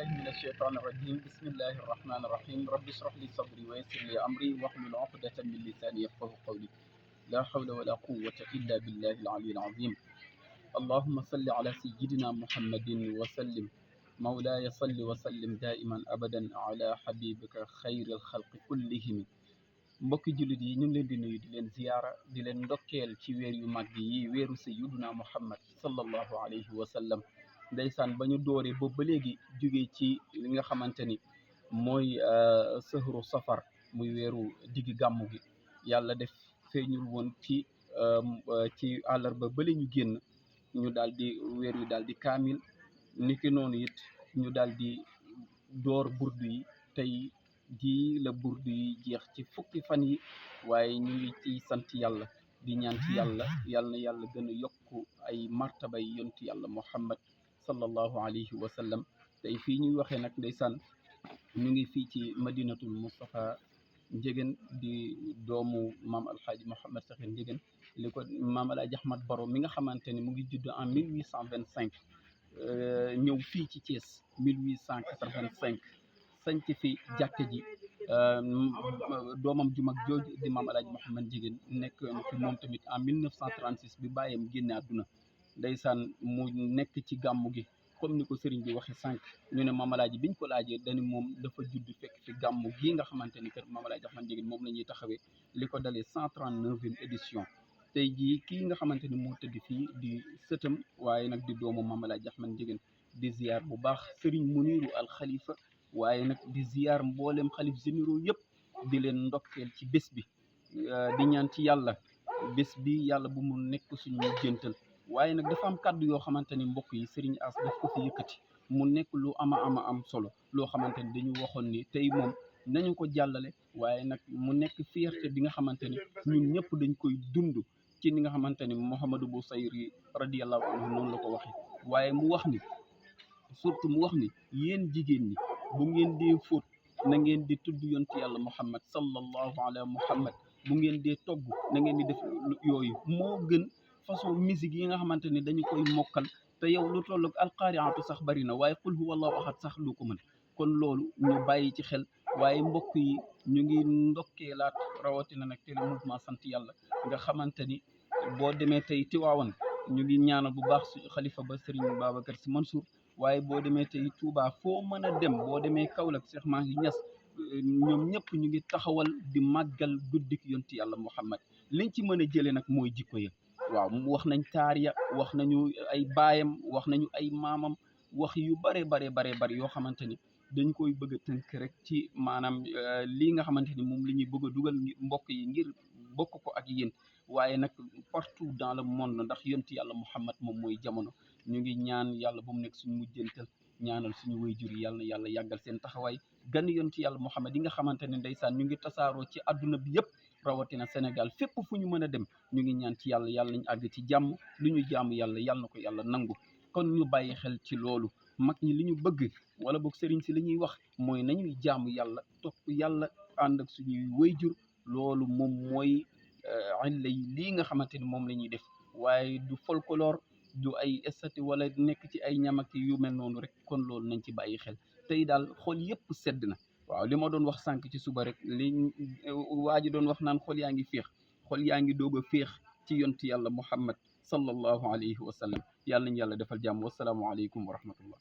بالله من الشيطان الرجيم بسم الله الرحمن الرحيم رب اشرح لي صدري ويسر لي أمري واحلل عقدة من لساني يفقه قولي لا حول ولا قوة إلا بالله العلي العظيم اللهم صل على سيدنا محمد وسلم مولاي صل وسلم دائما أبدا على حبيبك خير الخلق كلهم mbokki jullit yi ñu ngi leen di nuyu di leen ziyaara di leen ndokkeel ci weer yu mag yi weeru sayyiduna Muhammad sallallahu alayhi wa sallam ndeysaan ba ñu dooree boobu ba léegi jóge ci li nga xamante ni mooy sëhru safar muy weeru diggi gàmmu gi yàlla def feeñul woon ci àllarba bële ñu génn ñu daal di weer wi daal di kaamil niki noonu it ñu daal di door burdu yi tey ji la burdu yi jeex ci fukki fan yi waaye ñu ngi ciy sant yàlla di ñaan ci yàlla na yàlla gën a yokk ay martabay yonti yàlla Muhammad sallallahu alayhi wa sallam tey fii ñuy waxee nag ndeysaan ñu ngi fii ci madinatul Moustapha Ndiéguène di doomu maam alxaaji Mouhamed Sakhir Ndiéguène li ko maam alaaji Ahmad Baro mi nga xamante ni mu ngi judd en 1825 ñëw fii ci Thiès 1885 sanc fi jàkka ji doomam ju mag jooju di maam alaaji Mouhamed Ndiéguène nekk fi moom tamit en 1936 bi bàyyam génne àdduna ndeysaan mu nekk ci gàmmu gi comme ni ko sëriñ bi waxe sànq ñu ne maam alaaji biñ ko laajee dañu moom dafa judd fekk fi gàmmu gii nga xamante ni kër maam alaaji Ahmad Ndiéguène moom la ñuy taxawee li ko dalee 139e édition tey jii kii nga xamante ni moo tëdd fii di sëtam waaye nag di doomu maam alaaji Ahmad Ndiéguène di ziar bu baax sëriñ Muniru al Khalifa waaye nag di ziar mboolem xalif généraux yëpp di leen ndokkeel ci bés bi di ñaan ci yàlla bés bi yàlla bu mu nekk suñu mujjantal waaye nag dafa am kàddu yoo xamante ni mbokk yi Serigne As daf ko fi yëkkati mu nekk lu am solo loo xamante ni dañu waxoon ni tey moom nañu ko jàllale waaye nag mu nekk fierté bi nga xamante ni ñun ñëpp dañ koy dund ci ni nga xamante ni Mouhamadou Bousayri radiyallahu anhu noonu la ko waxee waaye mu wax ni surtout mu wax ni yéen jigéen ñi bu ngeen dee fóot na ngeen di tudd yonti yàlla Muhammad sallallahu ala Muhammad bu ngeen dee togg na ngeen di def yooyu moo gën façon musique yi nga xamante ni dañu koy mokkal te yow lu toll ak alqaariatu sax bari na waaye qul huwa allahu ahad sax lu ko mën kon loolu ñu bàyyi ci xel waaye mbokk yi ñu ngi ndokkeelaat rawatina nag télé mouvement sant yàlla nga xamante ni boo demee tey Tiwaawan ñu ngi ñaanal bu baax su xalifa ba Serigne Babacar Sy Mansour waaye boo demee tey Touba foo mën a dem boo demee Kaolack Cheikh Mahi Niass ñoom ñëpp ñu ngi taxawal di màggal guddik yonti yàlla Muhammad liñ ci mën a jëlee nag mooy jikko ya waaw wax nañ taar ya wax nañu ay baayam wax nañu ay maamam wax yu bare yoo xamante ni dañ koy bëgg a tënk rek ci maanaam lii nga xamante ni moom la ñuy bëgg a dugal mbokk yi ngir bokk ko ak yéen waaye nag partout dans le monde ndax yonti yàlla Muhammad moom mooy jamono ñu ngi ñaan yàlla bu mu nekk suñu mujjantal ñaanal suñu waajur yi yàlla na yàlla yàggal seen taxawaay gan yonti yàlla Muhammad yi nga xamante ne ndeysaan ñu ngi tasaaroo ci àdduna bi yëpp rawatina Sénégal fépp fu ñu mën a dem ñu ngi ñaan ci yàlla nañ àgg ci jàmm lu ñu jaamu yàlla na ko yàlla nangu kon ñu bàyyi xel ci loolu mag ñi li ñu bëgg wala boog sëriñ si li ñuy wax mooy nañuy jaamu yàlla topp yàlla ànd ak suñuy waajur loolu moom mooy illa yi lii nga xamante ni moom la ñuy def waaye du folklore du ay estati wala nekk ci ay ñamaki yu mel noonu rek kon loolu nañ ci bàyyi xel tey daal xol yëpp sedd na waaw li ma doon wax sànq ci suba rek li waa ji doon wax naan xol yaa ngi féex xol yaa ngi doog a féex ci yonti yàlla Muhammad sallallahu alayhi wa sallam yàlla nañu yàlla defal jàmm wasalaamu aleykum wa rahmatullah